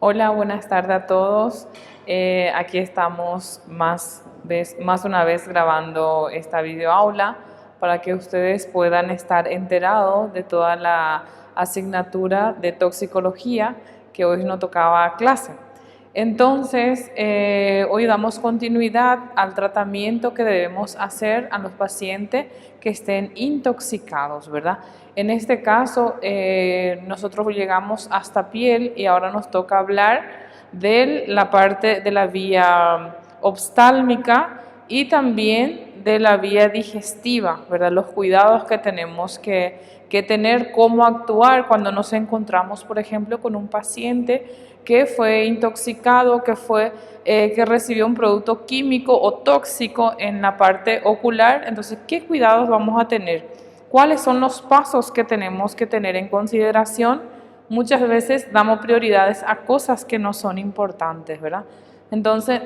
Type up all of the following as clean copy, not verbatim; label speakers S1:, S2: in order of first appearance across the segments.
S1: Hola, buenas tardes a todos. Aquí estamos más una vez grabando esta videoaula para que ustedes puedan estar enterados de toda la asignatura de toxicología que hoy nos tocaba clase. Entonces, hoy damos continuidad al tratamiento que debemos hacer a los pacientes que estén intoxicados, ¿verdad? En este caso, nosotros llegamos hasta piel y ahora nos toca hablar de la parte de la vía oftálmica y también de la vía digestiva, ¿verdad? Los cuidados que tenemos que tener, cómo actuar cuando nos encontramos, por ejemplo, con un paciente que fue intoxicado, que recibió un producto químico o tóxico en la parte ocular. Entonces, ¿qué cuidados vamos a tener? ¿Cuáles son los pasos que tenemos que tener en consideración? Muchas veces damos prioridades a cosas que no son importantes, ¿verdad? Entonces,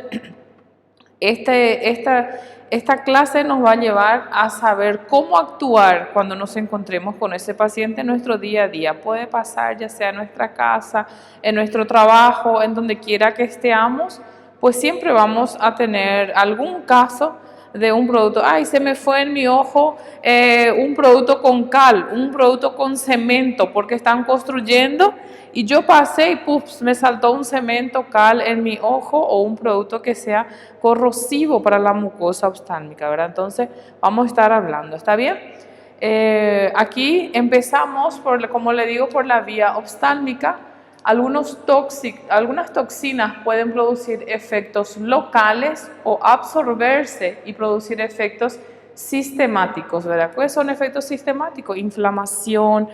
S1: esta clase nos va a llevar a saber cómo actuar cuando nos encontremos con ese paciente en nuestro día a día. Puede pasar ya sea en nuestra casa, en nuestro trabajo, en donde quiera que estemos, pues siempre vamos a tener algún caso de un producto. Ay, se me fue en mi ojo un producto con cal, un producto con cemento, porque están construyendo y yo pasé y puff, me saltó un cemento, cal en mi ojo o un producto que sea corrosivo para la mucosa oftálmica, ¿verdad? Entonces vamos a estar hablando, ¿está bien? Aquí empezamos, como le digo, por la vía oftálmica. Algunas toxinas pueden producir efectos locales o absorberse y producir efectos sistemáticos, ¿verdad? ¿Cuáles son efectos sistemáticos? Inflamación,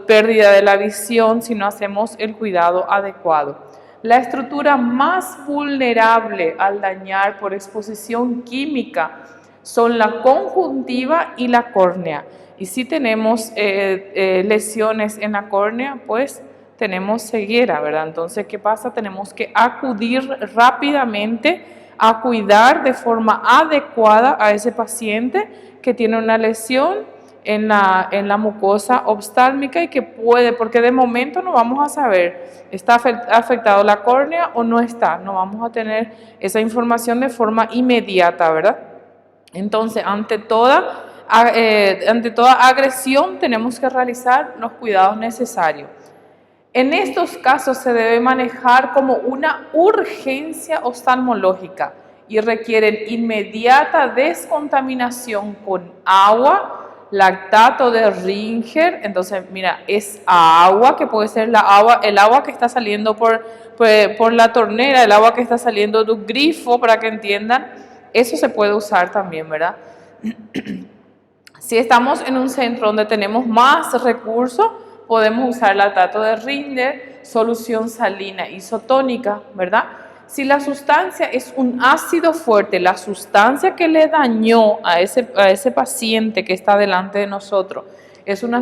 S1: pérdida de la visión si no hacemos el cuidado adecuado. La estructura más vulnerable al dañar por exposición química son la conjuntiva y la córnea. Y si tenemos lesiones en la córnea, pues tenemos ceguera, ¿verdad? Entonces, ¿qué pasa? Tenemos que acudir rápidamente a cuidar de forma adecuada a ese paciente que tiene una lesión en la mucosa oftálmica y que puede, porque de momento no vamos a saber, ¿está afectado la córnea o no está? No vamos a tener esa información de forma inmediata, ¿verdad? Entonces, ante toda agresión tenemos que realizar los cuidados necesarios. En estos casos se debe manejar como una urgencia oftalmológica y requieren inmediata descontaminación con agua, lactato de Ringer. Entonces, mira, es agua, que puede ser el agua que está saliendo por la tornera, el agua que está saliendo del grifo, para que entiendan. Eso se puede usar también, ¿verdad? Si estamos en un centro donde tenemos más recursos, podemos usar lactato de Ringer, solución salina isotónica, ¿verdad? Si la sustancia es un ácido fuerte, la sustancia que le dañó a ese paciente que está delante de nosotros es un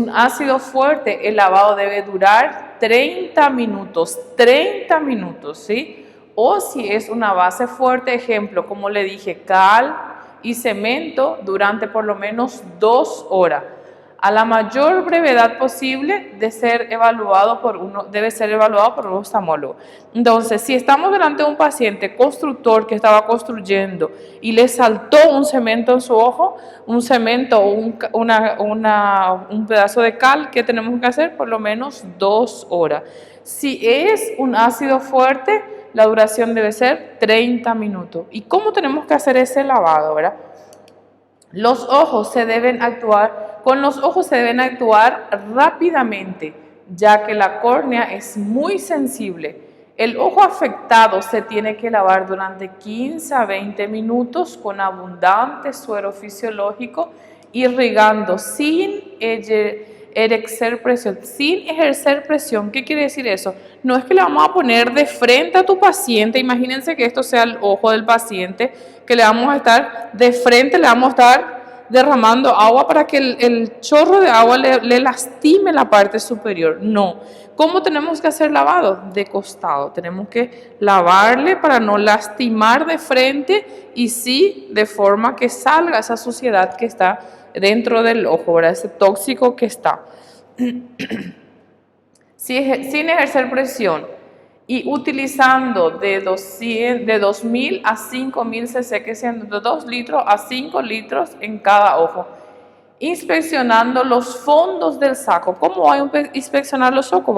S1: ácido fuerte, el lavado debe durar 30 minutos, ¿sí? O si es una base fuerte, ejemplo, como le dije, cal y cemento, durante por lo menos 2 horas. A la mayor brevedad posible debe ser evaluado por un oftalmólogo. Entonces, si estamos delante de un paciente constructor que estaba construyendo y le saltó un cemento en su ojo, un cemento o un pedazo de cal, ¿qué tenemos que hacer? Por lo menos 2 horas. Si es un ácido fuerte, la duración debe ser 30 minutos. ¿Y cómo tenemos que hacer ese lavado, verdad? Con los ojos se deben actuar rápidamente, ya que la córnea es muy sensible. El ojo afectado se tiene que lavar durante 15 a 20 minutos con abundante suero fisiológico, irrigando sin ejercer presión. Sin ejercer presión, ¿qué quiere decir eso? No es que le vamos a poner de frente a tu paciente, imagínense que esto sea el ojo del paciente, que le vamos a estar de frente, le vamos a estar derramando agua para que el chorro de agua le lastime la parte superior. No. ¿Cómo tenemos que hacer lavado? De costado. Tenemos que lavarle para no lastimar de frente y sí de forma que salga esa suciedad que está dentro del ojo, ¿verdad? Ese tóxico que está. sin ejercer presión y utilizando de 2000 a 5000 cc, que sean de 2 litros a 5 litros en cada ojo. Inspeccionando los fondos del saco. ¿Cómo voy a inspeccionar los ojos?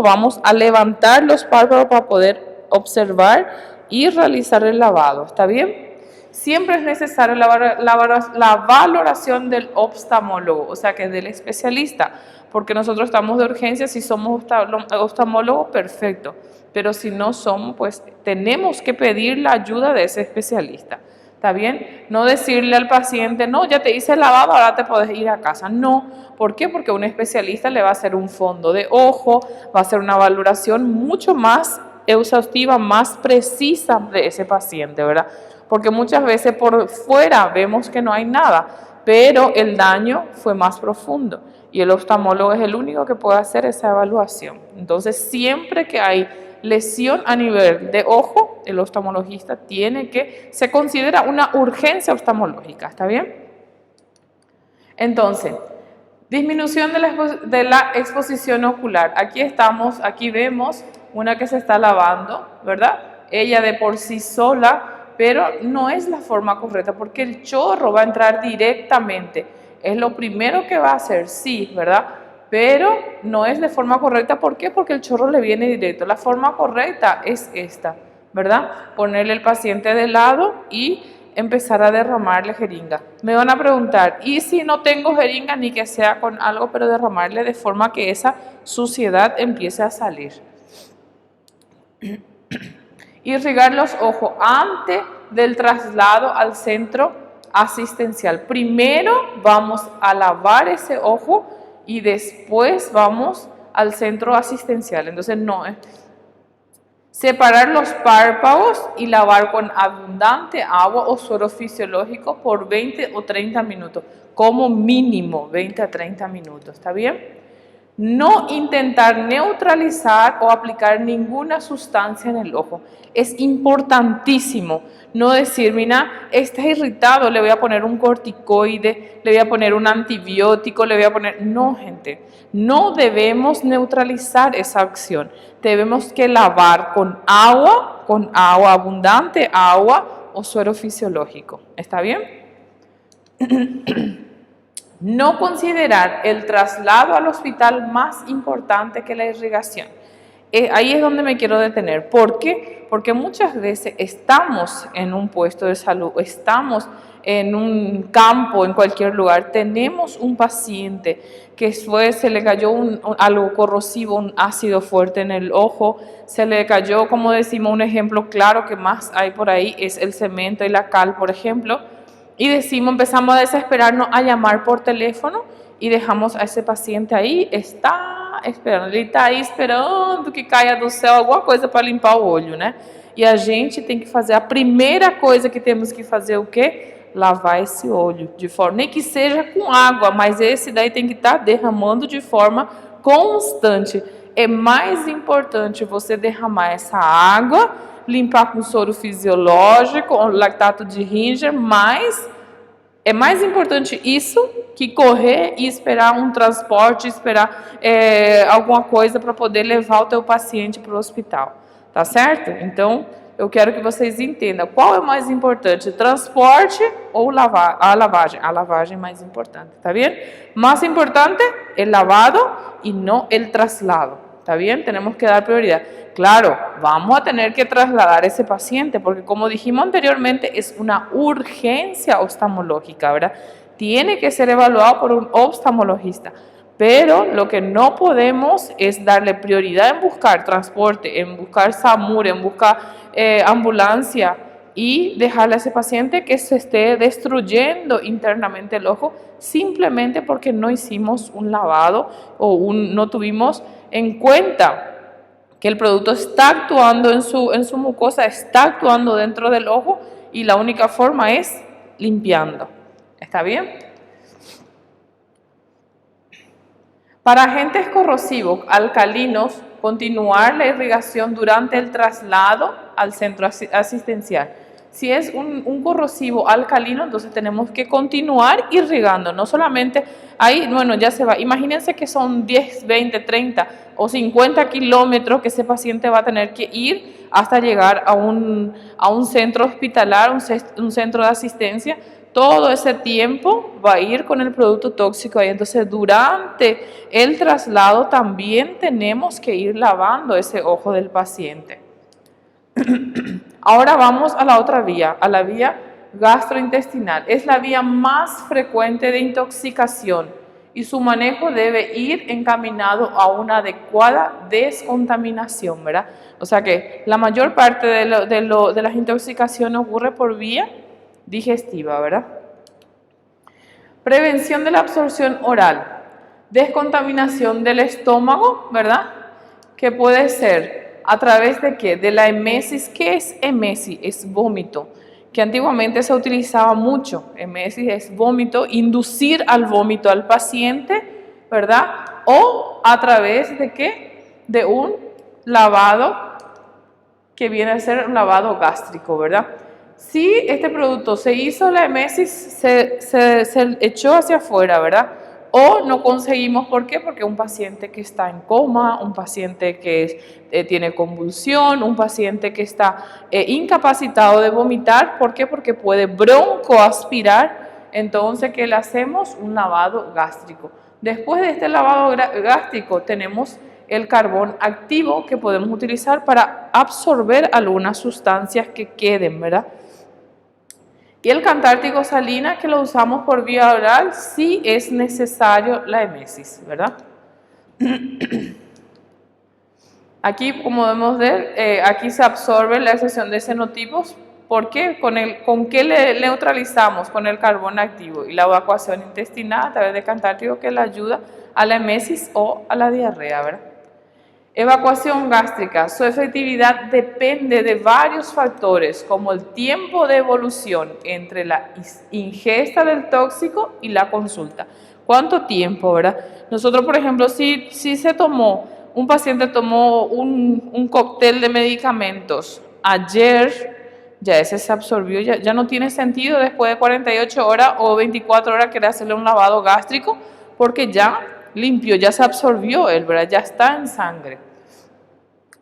S1: Vamos a levantar los párpados para poder observar y realizar el lavado. ¿Está bien? Siempre es necesario la valoración del oftalmólogo, o sea que del especialista, porque nosotros estamos de urgencia. Si somos oftalmólogos, perfecto, pero si no somos, pues tenemos que pedir la ayuda de ese especialista. ¿Está bien? No decirle al paciente, no, ya te hice el lavado, ahora te puedes ir a casa. No. ¿Por qué? Porque un especialista le va a hacer un fondo de ojo, va a hacer una valoración mucho más exhaustiva, más precisa de ese paciente, ¿verdad? Porque muchas veces por fuera vemos que no hay nada, pero el daño fue más profundo y el oftalmólogo es el único que puede hacer esa evaluación. Entonces, siempre que hay lesión a nivel de ojo, el oftalmologista se considera una urgencia oftalmológica, ¿está bien? Entonces, disminución de la exposición ocular. Aquí vemos una que se está lavando, ¿verdad? Ella de por sí sola, pero no es la forma correcta porque el chorro va a entrar directamente. Es lo primero que va a hacer, sí, ¿verdad? Pero no es de forma correcta. ¿Por qué? Porque el chorro le viene directo. La forma correcta es esta, ¿verdad? Ponerle el paciente de lado y empezar a derramarle jeringa. Me van a preguntar, ¿y si no tengo jeringa ni que sea con algo, pero derramarle de forma que esa suciedad empiece a salir? Irrigar los ojos antes del traslado al centro asistencial. Primero vamos a lavar ese ojo y después vamos al centro asistencial. Entonces separar los párpados y lavar con abundante agua o suero fisiológico por 20 o 30 minutos, como mínimo 20 a 30 minutos, ¿está bien? No intentar neutralizar o aplicar ninguna sustancia en el ojo. Es importantísimo no decir, mira, está irritado, le voy a poner un corticoide, le voy a poner un antibiótico, le voy a poner... No, gente, no debemos neutralizar esa acción. Debemos que lavar con agua, abundante agua o suero fisiológico. ¿Está bien? No considerar el traslado al hospital más importante que la irrigación. Ahí es donde me quiero detener. ¿Por qué? Porque muchas veces estamos en un puesto de salud, estamos en un campo, en cualquier lugar, tenemos un paciente que se le cayó algo corrosivo, un ácido fuerte en el ojo, se le cayó, como decimos, un ejemplo claro que más hay por ahí es el cemento y la cal, por ejemplo. Y empezamos a desesperarnos, a llamar por teléfono y dejamos a ese paciente ahí, está esperando, ele está aí esperando que caia do céu alguma coisa para limpar o olho, né? E a gente tem que fazer, a primeira coisa que temos que fazer o quê? Lavar esse olho, de forma, nem que seja com água, mas esse daí tem que estar derramando de forma constante. É mais importante você derramar essa água, limpar com soro fisiológico, lactato de Ringer, mas é mais importante isso que correr e esperar um transporte, esperar alguma coisa para poder levar o teu paciente para o hospital, tá certo? Então, eu quero que vocês entendam qual é o mais importante, transporte ou a lavagem. A lavagem é mais importante, tá bien? Más importante el lavado y no el traslado. ¿Está bien? Tenemos que dar prioridad. Claro, vamos a tener que trasladar a ese paciente porque, como dijimos anteriormente, es una urgencia oftalmológica, ¿verdad? Tiene que ser evaluado por un oftalmologista. Pero lo que no podemos es darle prioridad en buscar transporte, en buscar SAMUR, en buscar ambulancia y dejarle a ese paciente que se esté destruyendo internamente el ojo simplemente porque no hicimos un lavado o no tuvimos en cuenta que el producto está actuando en su mucosa, está actuando dentro del ojo y la única forma es limpiando. ¿Está bien? Para agentes corrosivos alcalinos, continuar la irrigación durante el traslado al centro asistencial. Si es un corrosivo alcalino, entonces tenemos que continuar irrigando, no solamente ahí, bueno, ya se va. Imagínense que son 10, 20, 30 o 50 kilómetros que ese paciente va a tener que ir hasta llegar a un centro hospitalar, un centro de asistencia. Todo ese tiempo va a ir con el producto tóxico ahí. Entonces, durante el traslado también tenemos que ir lavando ese ojo del paciente. Ahora vamos a la otra vía, a la vía gastrointestinal. Es la vía más frecuente de intoxicación y su manejo debe ir encaminado a una adecuada descontaminación, ¿verdad? O sea que la mayor parte de las intoxicaciones ocurre por vía digestiva, ¿verdad? Prevención de la absorción oral, descontaminación del estómago, ¿verdad? Que puede ser a través de ¿qué? De la emesis. ¿Qué es emesis? Es vómito, que antiguamente se utilizaba mucho. Emesis es vómito, inducir al vómito al paciente, ¿verdad? O a través de ¿qué? De un lavado que viene a ser un lavado gástrico, ¿verdad? Si este producto se hizo la emesis, se echó hacia afuera, ¿verdad? O no conseguimos, ¿por qué? Porque un paciente que está en coma, un paciente que tiene convulsión, un paciente que está incapacitado de vomitar, ¿por qué? Porque puede broncoaspirar, entonces, ¿qué le hacemos? Un lavado gástrico. Después de este lavado gástrico tenemos el carbón activo que podemos utilizar para absorber algunas sustancias que queden, ¿verdad? Y el cantártico salina, que lo usamos por vía oral si es necesario la emesis, ¿verdad? Aquí, como podemos ver, aquí se absorbe la excesión de xenotipos. ¿Por qué? ¿Con qué le neutralizamos? Con el carbón activo y la evacuación intestinal a través del cantártico, que le ayuda a la emesis o a la diarrea, ¿verdad? Evacuación gástrica. Su efectividad depende de varios factores, como el tiempo de evolución entre la ingesta del tóxico y la consulta. ¿Cuánto tiempo, verdad? Nosotros, por ejemplo, si un paciente tomó un cóctel de medicamentos ayer, ya ese se absorbió, ya no tiene sentido después de 48 horas o 24 horas querer hacerle un lavado gástrico, porque ya limpió, ya se absorbió él, ¿verdad? Ya está en sangre.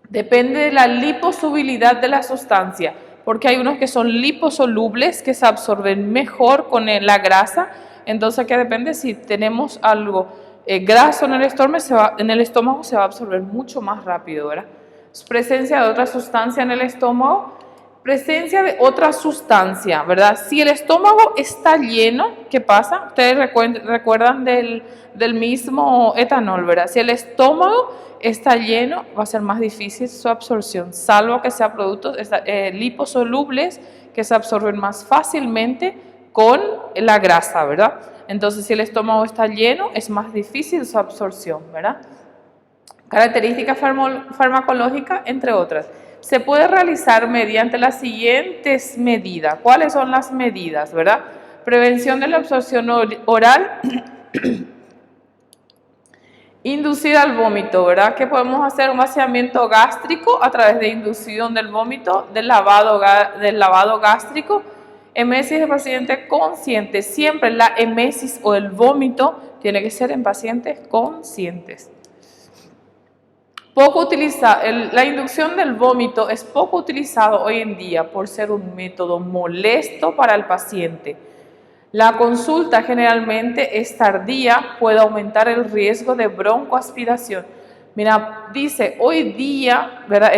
S1: Depende de la liposolubilidad de la sustancia, porque hay unos que son liposolubles, que se absorben mejor con la grasa. Entonces, que depende si tenemos algo graso en el estómago, se va a absorber mucho más rápido, ¿verdad? Presencia de otra sustancia en el estómago. Presencia de otra sustancia, ¿verdad? Si el estómago está lleno, ¿qué pasa? Ustedes recuerdan del mismo etanol, ¿verdad? Si el estómago está lleno, va a ser más difícil su absorción, salvo que sean productos liposolubles que se absorben más fácilmente con la grasa, ¿verdad? Entonces, si el estómago está lleno, es más difícil su absorción, ¿verdad? Características farmacológicas, entre otras. Se puede realizar mediante las siguientes medidas. ¿Cuáles son las medidas, verdad? Prevención de la absorción oral, inducir al vómito, ¿verdad? Que podemos hacer un vaciamiento gástrico a través de inducción del vómito, del lavado gástrico. Emesis de paciente consciente. Siempre la emesis o el vómito tiene que ser en pacientes conscientes. La inducción del vómito es poco utilizado hoy en día por ser un método molesto para el paciente. La consulta generalmente es tardía, puede aumentar el riesgo de broncoaspiración. Mira, dice, hoy día, ¿verdad?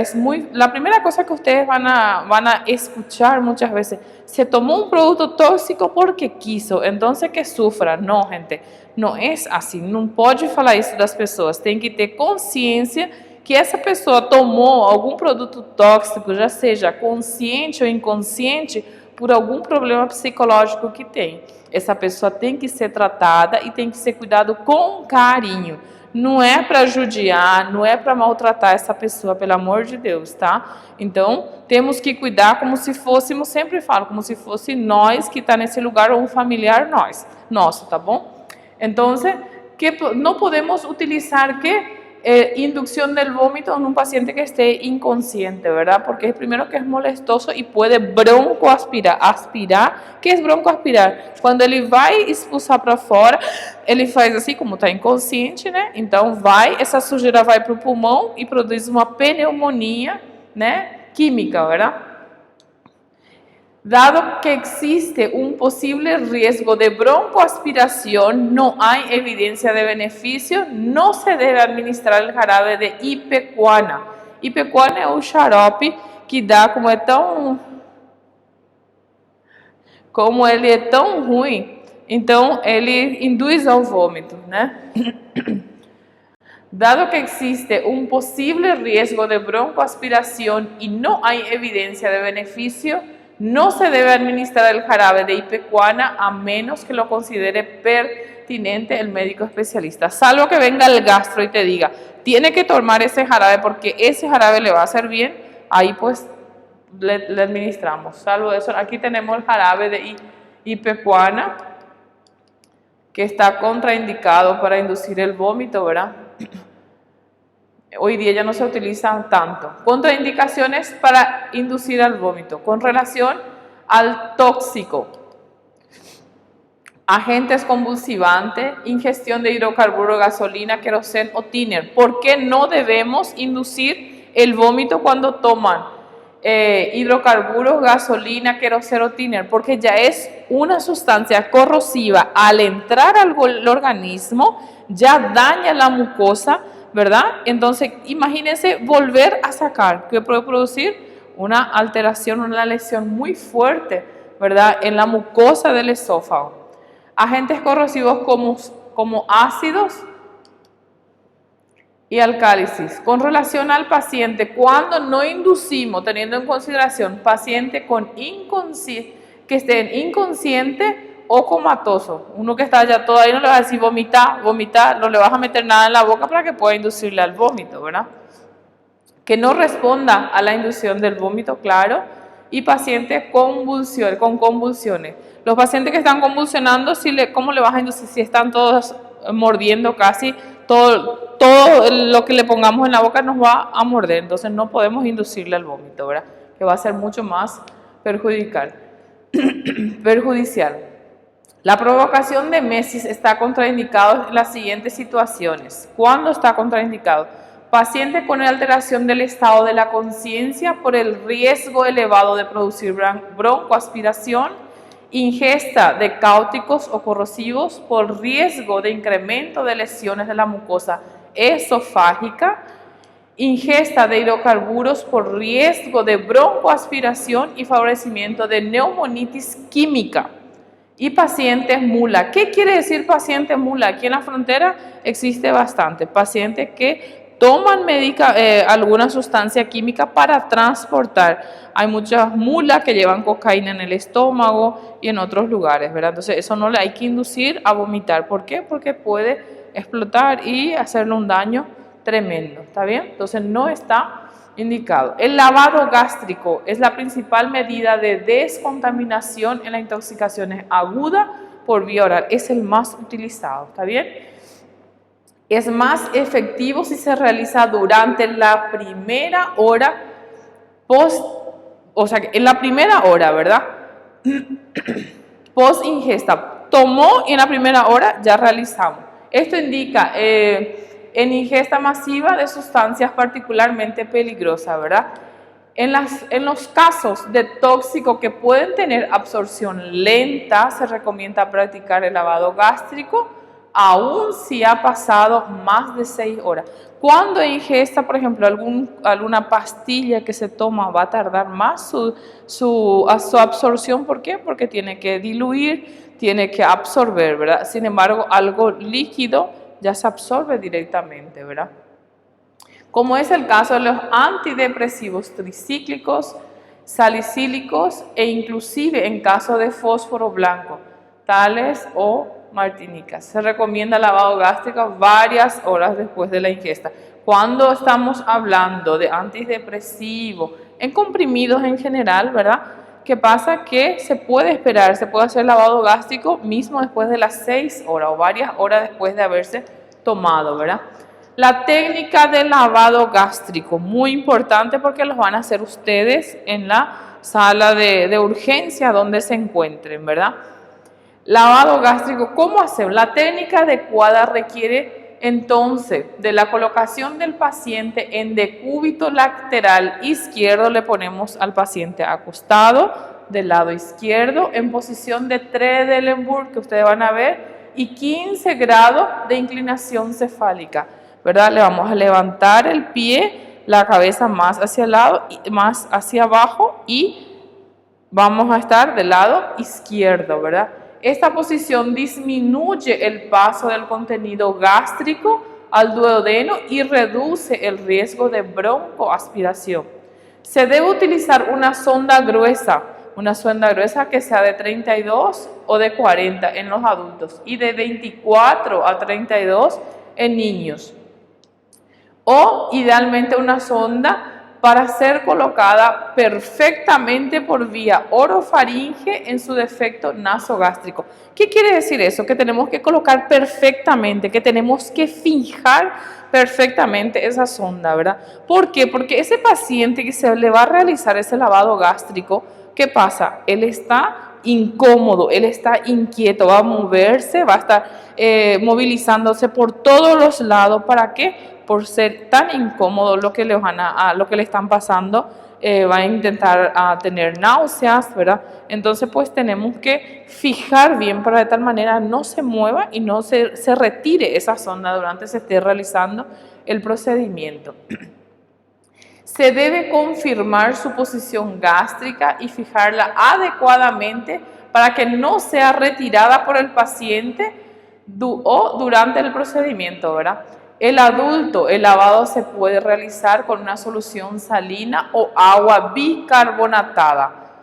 S1: La primera cosa que ustedes van a escuchar muchas veces, se tomó un producto tóxico porque quiso, entonces que sufra. No, gente, não é assim, não pode falar isso das pessoas, tem que ter consciência que essa pessoa tomou algum produto tóxico, já seja consciente ou inconsciente, por algum problema psicológico que tem. Essa pessoa tem que ser tratada e tem que ser cuidado com carinho. Não é para judiar, não é para maltratar essa pessoa, pelo amor de Deus, tá? Então, temos que cuidar como se fôssemos, sempre falo, como se fosse nós que está nesse lugar ou um familiar nosso, tá bom? Então, não podemos utilizar Inducción del vómito en un paciente que esté inconsciente, ¿verdad? Porque es primero que es molestoso y puede broncoaspirar. Aspirar. ¿Qué es broncoaspirar? Quando ele vai expulsar para fora, ele faz assim, como está inconsciente, né? Então essa sujeira vai para o pulmão e produz uma pneumonia, né? Química, ¿verdad? Dado que existe un posible riesgo de broncoaspiración, no hay evidencia de beneficio, no se debe administrar el jarabe de ipecacuana. Ipecacuana é o xarope que dá, como ele é tão ruim, então ele induz ao vômito, né? Dado que existe un posible riesgo de broncoaspiración y no hay evidencia de beneficio, no se debe administrar el jarabe de ipecacuana a menos que lo considere pertinente el médico especialista. Salvo que venga el gastro y te diga, tiene que tomar ese jarabe porque ese jarabe le va a hacer bien, ahí pues le administramos. Salvo eso, aquí tenemos el jarabe de ipecacuana que está contraindicado para inducir el vómito, ¿verdad? Hoy día ya no se utilizan tanto. Contraindicaciones para inducir al vómito con relación al tóxico. Agentes convulsivantes, ingestión de hidrocarburos, gasolina, queroseno o thinner. ¿Por qué no debemos inducir el vómito cuando toman hidrocarburos, gasolina, queroseno o thinner? Porque ya es una sustancia corrosiva. Al entrar al organismo ya daña la mucosa, ¿verdad? Entonces, imagínense volver a sacar, que puede producir una alteración, una lesión muy fuerte, ¿verdad? En la mucosa del esófago. Agentes corrosivos como ácidos y alcálisis. Con relación al paciente, cuando no inducimos, teniendo en consideración paciente que esté inconsciente o comatoso, uno que está ya todo ahí, no le vas a decir vomitar, no le vas a meter nada en la boca para que pueda inducirle al vómito, ¿verdad? Que no responda a la inducción del vómito, claro, y pacientes con convulsiones. Los pacientes que están convulsionando, ¿cómo le vas a inducir? Si están todos mordiendo casi, todo lo que le pongamos en la boca nos va a morder, entonces no podemos inducirle al vómito, ¿verdad? Que va a ser mucho más perjudicial. La provocación de mesis está contraindicado en las siguientes situaciones. ¿Cuándo está contraindicado? Paciente con alteración del estado de la conciencia por el riesgo elevado de producir broncoaspiración, ingesta de cáusticos o corrosivos por riesgo de incremento de lesiones de la mucosa esofágica, ingesta de hidrocarburos por riesgo de broncoaspiración y favorecimiento de neumonitis química. Y pacientes mula. ¿Qué quiere decir paciente mula? Aquí en la frontera existe bastante. Pacientes que toman alguna sustancia química para transportar. Hay muchas mulas que llevan cocaína en el estómago y en otros lugares, ¿verdad? Entonces eso no le hay que inducir a vomitar. ¿Por qué? Porque puede explotar y hacerle un daño tremendo. ¿Está bien? Entonces no está indicado. El lavado gástrico es la principal medida de descontaminación en la intoxicación aguda por vía oral. Es el más utilizado, ¿está bien? Es más efectivo si se realiza durante la primera hora en la primera hora, ¿verdad? Post ingesta. Tomó y en la primera hora ya realizamos. Esto indica en ingesta masiva de sustancias particularmente peligrosas, ¿verdad? En los casos de tóxico que pueden tener absorción lenta, se recomienda practicar el lavado gástrico, aun si ha pasado más de 6 horas. Cuando ingesta, por ejemplo, alguna pastilla que se toma, va a tardar más su absorción. ¿Por qué? Porque tiene que diluir, tiene que absorber, ¿verdad? Sin embargo, algo líquido ya se absorbe directamente, ¿verdad? Como es el caso de los antidepresivos tricíclicos, salicílicos e inclusive en caso de fósforo blanco, tales o martinicas. Se recomienda lavado gástrico varias horas después de la ingesta. Cuando estamos hablando de antidepresivos, en comprimidos en general, ¿verdad? ¿Qué pasa? Que se puede esperar, se puede hacer lavado gástrico mismo después de las 6 horas o varias horas después de haberse tomado, ¿verdad? La técnica de lavado gástrico, muy importante porque los van a hacer ustedes en la sala de urgencia donde se encuentren, ¿verdad? Lavado gástrico, ¿cómo hacer? La técnica adecuada requiere entonces de la colocación del paciente en decúbito lateral izquierdo. Le ponemos al paciente acostado del lado izquierdo en posición de Trendelenburg, que ustedes van a ver, y 15 grados de inclinación cefálica, ¿verdad? Le vamos a levantar el pie, la cabeza más hacia el lado y más hacia abajo, y vamos a estar del lado izquierdo, ¿verdad? Esta posición disminuye el paso del contenido gástrico al duodeno y reduce el riesgo de broncoaspiración. Se debe utilizar una sonda gruesa que sea de 32 o de 40 en los adultos y de 24 a 32 en niños. O idealmente una sonda para ser colocada perfectamente por vía orofaringe en su defecto nasogástrico. ¿Qué quiere decir eso? Que tenemos que colocar perfectamente, que tenemos que fijar perfectamente esa sonda, ¿verdad? ¿Por qué? Porque ese paciente que se le va a realizar ese lavado gástrico, ¿qué pasa? Él está incómodo, él está inquieto, va a moverse, va a estar movilizándose por todos los lados. ¿Para qué? Por ser tan incómodo lo que le están pasando, va a intentar tener náuseas, ¿verdad? Entonces pues tenemos que fijar bien para de tal manera no se mueva y no se retire esa sonda durante se esté realizando el procedimiento. Se debe confirmar su posición gástrica y fijarla adecuadamente para que no sea retirada por el paciente o durante el procedimiento, ¿verdad? El adulto, el lavado se puede realizar con una solución salina o agua bicarbonatada,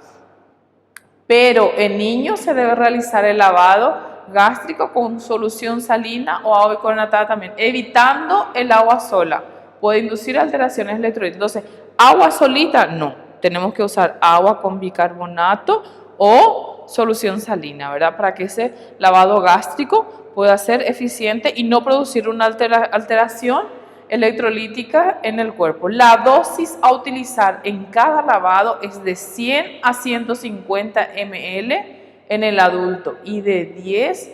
S1: pero en niños se debe realizar el lavado gástrico con solución salina o agua bicarbonatada también, evitando el agua sola. Puede inducir alteraciones electrolíticas. Entonces, agua solita no, tenemos que usar agua con bicarbonato o solución salina, ¿verdad? Para que ese lavado gástrico pueda ser eficiente y no producir una alteración electrolítica en el cuerpo. La dosis a utilizar en cada lavado es de 100 a 150 ml en el adulto y de 10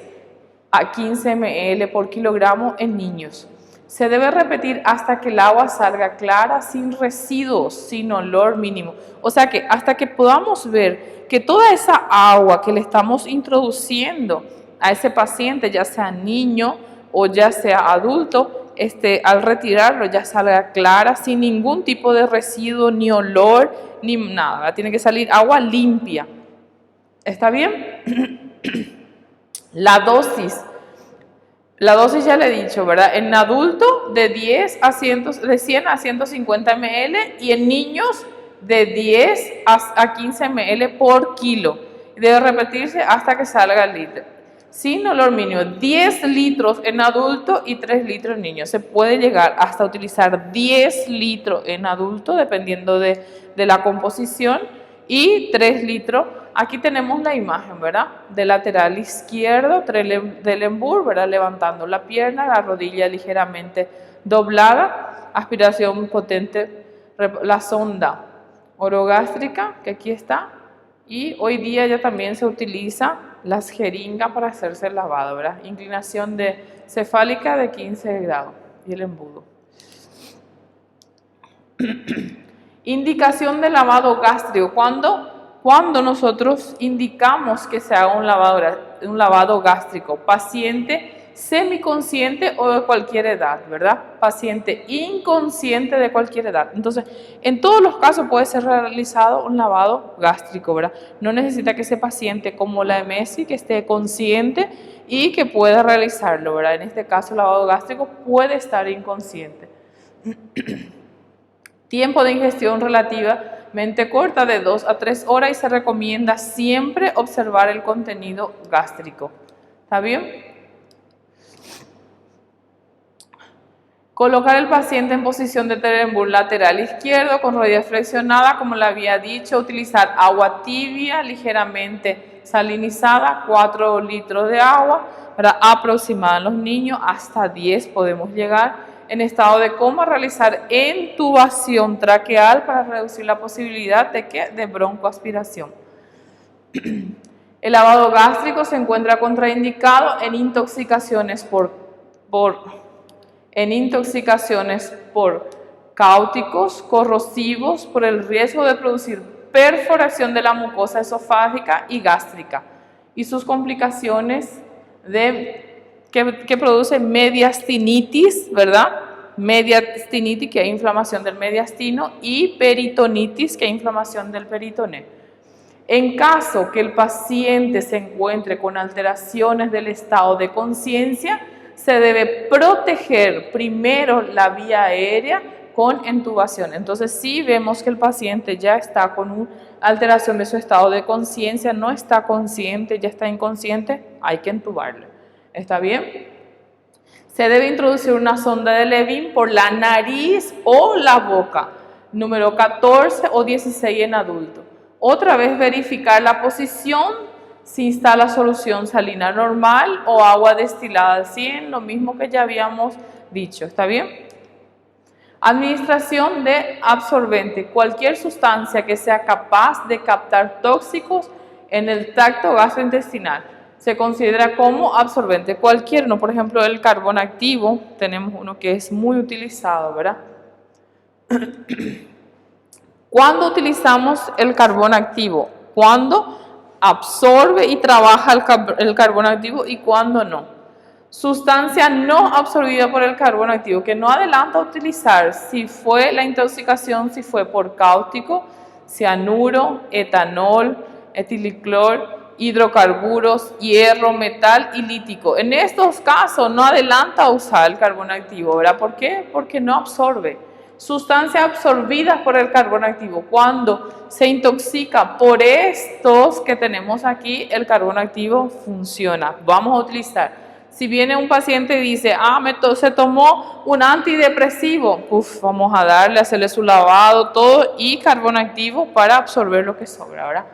S1: a 15 ml por kilogramo en niños. Se debe repetir hasta que el agua salga clara, sin residuos, sin olor mínimo. O sea que hasta que podamos ver que toda esa agua que le estamos introduciendo a ese paciente, ya sea niño o ya sea adulto, al retirarlo ya salga clara, sin ningún tipo de residuo, ni olor, ni nada. Tiene que salir agua limpia. ¿Está bien? La dosis ya le he dicho, ¿verdad? En adulto de 100 a 150 ml y en niños de 10 a 15 ml por kilo. Debe repetirse hasta que salga el litro. Sin olor mínimo, 10 litros en adulto y 3 litros en niños. Se puede llegar hasta utilizar 10 litros en adulto, dependiendo de la composición, y 3 litros. Aquí tenemos la imagen, ¿verdad? Del lateral izquierdo, Trendelenburg, ¿verdad? Levantando la pierna, la rodilla ligeramente doblada, aspiración potente, la sonda orogástrica, que aquí está, y hoy día ya también se utiliza las jeringas para hacerse el lavado, ¿verdad? Inclinación cefálica de 15 grados y el embudo. Indicación de lavado gástrico. Cuando nosotros indicamos que se haga un lavado gástrico, paciente semiconsciente o de cualquier edad, ¿verdad? Paciente inconsciente de cualquier edad. Entonces, en todos los casos puede ser realizado un lavado gástrico, ¿verdad? No necesita que ese paciente, como la EMESI, que esté consciente y que pueda realizarlo, ¿verdad? En este caso, el lavado gástrico puede estar inconsciente. Tiempo de ingestión relativamente corta, de 2 a 3 horas, y se recomienda siempre observar el contenido gástrico. ¿Está bien? Colocar el paciente en posición de Trendelenburg lateral izquierdo con rodilla flexionada, como le había dicho. Utilizar agua tibia, ligeramente salinizada, 4 litros de agua, para aproximar a los niños, hasta 10 podemos llegar. en estado de coma, realizar intubación traqueal para reducir la posibilidad de ¿qué? De broncoaspiración. El lavado gástrico se encuentra contraindicado en intoxicaciones por cáusticos, corrosivos, por el riesgo de producir perforación de la mucosa esofágica y gástrica y sus complicaciones que produce mediastinitis, ¿verdad? Mediastinitis, que hay inflamación del mediastino, y peritonitis, que hay inflamación del peritone. En caso que el paciente se encuentre con alteraciones del estado de conciencia, se debe proteger primero la vía aérea con intubación. Entonces, si vemos que el paciente ya está con una alteración de su estado de conciencia, no está consciente, ya está inconsciente, hay que intubarle. ¿Está bien? Se debe introducir una sonda de Levin por la nariz o la boca, número 14 o 16 en adulto. Otra vez verificar la posición, si instala solución salina normal o agua destilada al 100, lo mismo que ya habíamos dicho. ¿Está bien? Administración de absorbente, cualquier sustancia que sea capaz de captar tóxicos en el tracto gastrointestinal. Se considera como absorbente. Cualquier, no, por ejemplo, el carbón activo, tenemos uno que es muy utilizado, ¿verdad? ¿Cuándo utilizamos el carbón activo? Cuando absorbe y trabaja el carbón activo y cuando no. Sustancia no absorbida por el carbón activo, que no adelanta utilizar si fue la intoxicación, si fue por cáustico, cianuro, etanol, etiliclor, hidrocarburos, hierro, metal y lítico. En estos casos no adelanta usar el carbón activo, ¿verdad? ¿Por qué? Porque no absorbe. Sustancias absorbidas por el carbón activo. Cuando se intoxica por estos que tenemos aquí, el carbón activo funciona. Vamos a utilizar. Si viene un paciente y dice, se tomó un antidepresivo, vamos a darle, hacerle su lavado, todo, y carbón activo para absorber lo que sobra, ¿verdad?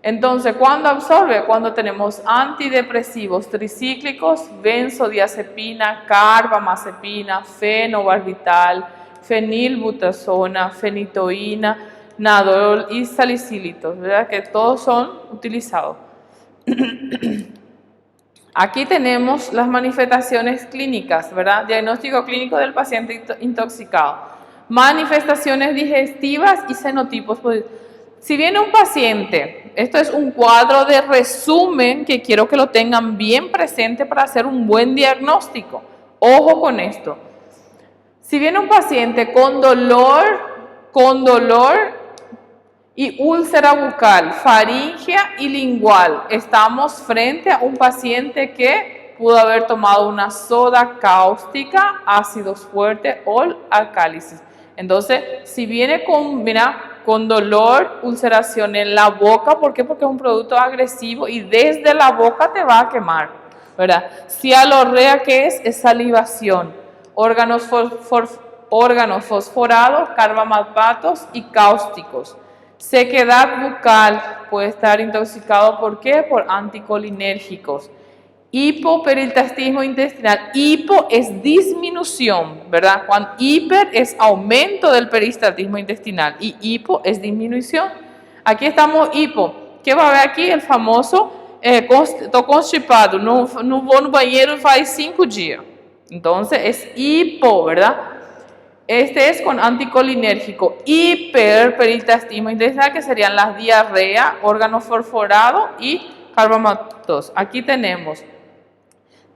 S1: Entonces, ¿cuándo absorbe? Cuando tenemos antidepresivos tricíclicos, benzodiazepina, carbamazepina, fenobarbital, fenilbutazona, fenitoína, nadol y salicílitos, ¿verdad? Que todos son utilizados. Aquí tenemos las manifestaciones clínicas, ¿verdad? Diagnóstico clínico del paciente intoxicado. Manifestaciones digestivas y fenotipos. Si viene un paciente, esto es un cuadro de resumen que quiero que lo tengan bien presente para hacer un buen diagnóstico. Ojo con esto. Si viene un paciente con dolor y úlcera bucal, faringea y lingual, estamos frente a un paciente que pudo haber tomado una soda cáustica, ácidos fuertes o alcálisis. Entonces, si viene con dolor, ulceración en la boca, ¿por qué? Porque es un producto agresivo y desde la boca te va a quemar, ¿verdad? Cialorrea, ¿qué es? Es salivación. Órganos fosforados, carbamapatos y cáusticos. Sequedad bucal, puede estar intoxicado, ¿por qué? Por anticolinérgicos. Hipoperistaltismo intestinal. Hipo es disminución, ¿verdad? Cuando hiper es aumento del peristaltismo intestinal y hipo es disminución. Aquí estamos hipo. ¿Qué va a ver aquí? El famoso, estou constipado, no vou no banheiro faz 5 días. Entonces es hipo, ¿verdad? Este es con anticolinérgico. Hiperperistaltismo intestinal, que serían las diarreas, órganos fosforados y carbamatos. Aquí tenemos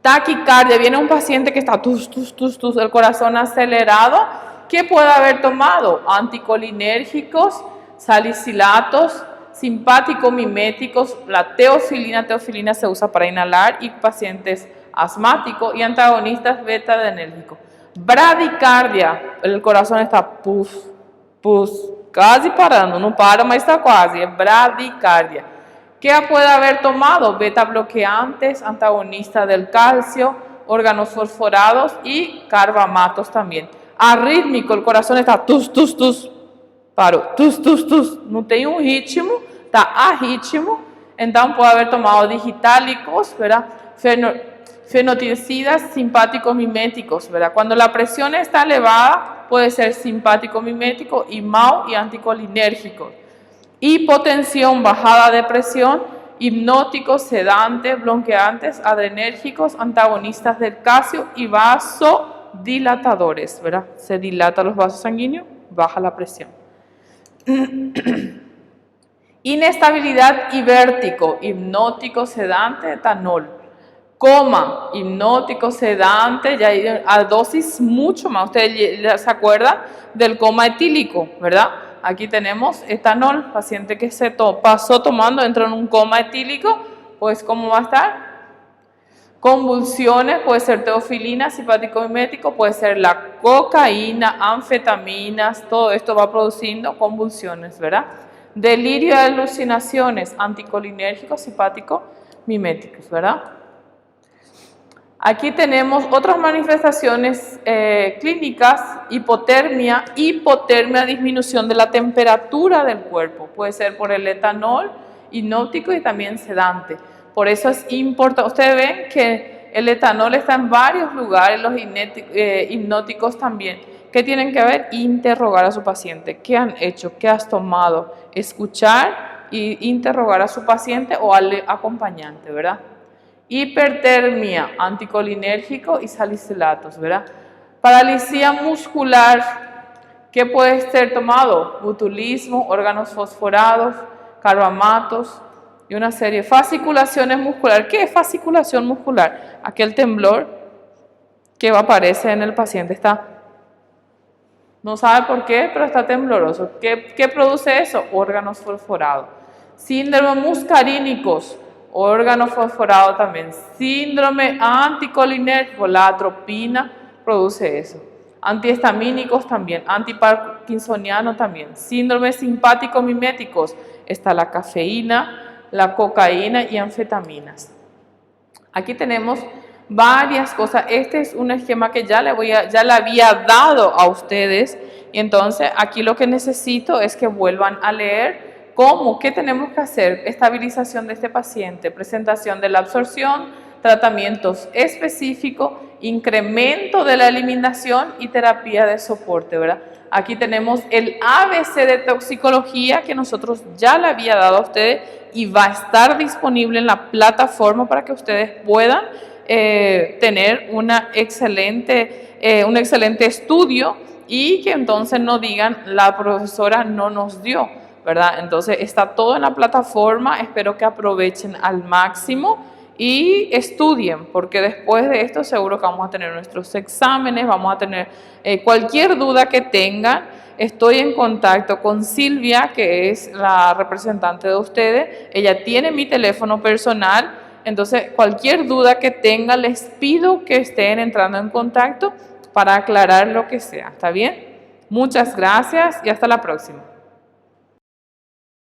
S1: taquicardia. Viene un paciente que está el corazón acelerado. ¿Qué puede haber tomado? Anticolinérgicos, salicilatos, simpático-miméticos. La teofilina se usa para inhalar y pacientes asmáticos y antagonistas beta-adrenérgicos. Bradicardia, el corazón está casi parando, no para, mas está quase, es bradicardia. ¿Qué puede haber tomado? Beta bloqueantes, antagonistas del calcio, órganos fosforados y carbamatos también. Arrítmico, el corazón está parou, não tem um ritmo, está arrítmico, então pode haber tomado digitálicos, ¿verdad? Fenoticidas simpáticos miméticos, ¿verdad? Cuando la presión está elevada, puede ser simpático mimético y MAO y anticolinérgicos. Hipotensión, bajada de presión, hipnóticos, sedantes, bloqueantes, adrenérgicos, antagonistas del calcio y vasodilatadores, ¿verdad? Se dilata los vasos sanguíneos, baja la presión. Inestabilidad y vértigo, hipnótico, sedante, etanol. Coma, hipnótico, sedante, ya a dosis mucho más. Ustedes se acuerdan del coma etílico, ¿verdad? Aquí tenemos etanol, paciente que se pasó tomando, entró en un coma etílico, pues ¿cómo va a estar? Convulsiones, puede ser teofilina, simpático mimético, puede ser la cocaína, anfetaminas, todo esto va produciendo convulsiones, ¿verdad? Delirio y alucinaciones, anticolinérgicos, simpático miméticos, ¿verdad? Aquí tenemos otras manifestaciones clínicas, hipotermia, disminución de la temperatura del cuerpo. Puede ser por el etanol, hipnótico y también sedante. Por eso es importante, ustedes ven que el etanol está en varios lugares, los hipnóticos también. ¿Qué tienen que ver? Interrogar a su paciente. ¿Qué han hecho? ¿Qué has tomado? Escuchar e interrogar a su paciente o al acompañante, ¿verdad? Hipertermia, anticolinérgico y salicilatos, ¿verdad? Paralisía muscular, ¿qué puede ser tomado? Botulismo, órganos fosforados, carbamatos y una serie. Fasciculaciones musculares, ¿qué es fasciculación muscular? Aquel temblor que aparece en el paciente, no sabe por qué, pero está tembloroso. ¿Qué produce eso? Órganos fosforados. Síndrome muscarínicos, órgano fosforado también. Síndrome anticolinérgico, la atropina produce eso. Antihistamínicos también, antiparkinsoniano también. Síndrome simpático miméticos, está la cafeína, la cocaína y anfetaminas. Aquí tenemos varias cosas. Este es un esquema que ya le había dado a ustedes. Y entonces aquí lo que necesito es que vuelvan a leer. ¿Cómo? ¿Qué tenemos que hacer? Estabilización de este paciente, presentación de la absorción, tratamientos específicos, incremento de la eliminación y terapia de soporte, ¿verdad? Aquí tenemos el ABC de toxicología que nosotros ya le había dado a ustedes y va a estar disponible en la plataforma para que ustedes puedan tener un excelente estudio y que entonces no digan la profesora no nos dio, ¿verdad? Entonces está todo en la plataforma, espero que aprovechen al máximo y estudien, porque después de esto seguro que vamos a tener nuestros exámenes, vamos a tener cualquier duda que tengan. Estoy en contacto con Silvia, que es la representante de ustedes, ella tiene mi teléfono personal, entonces cualquier duda que tengan les pido que estén entrando en contacto para aclarar lo que sea, ¿está bien? Muchas gracias y hasta la próxima.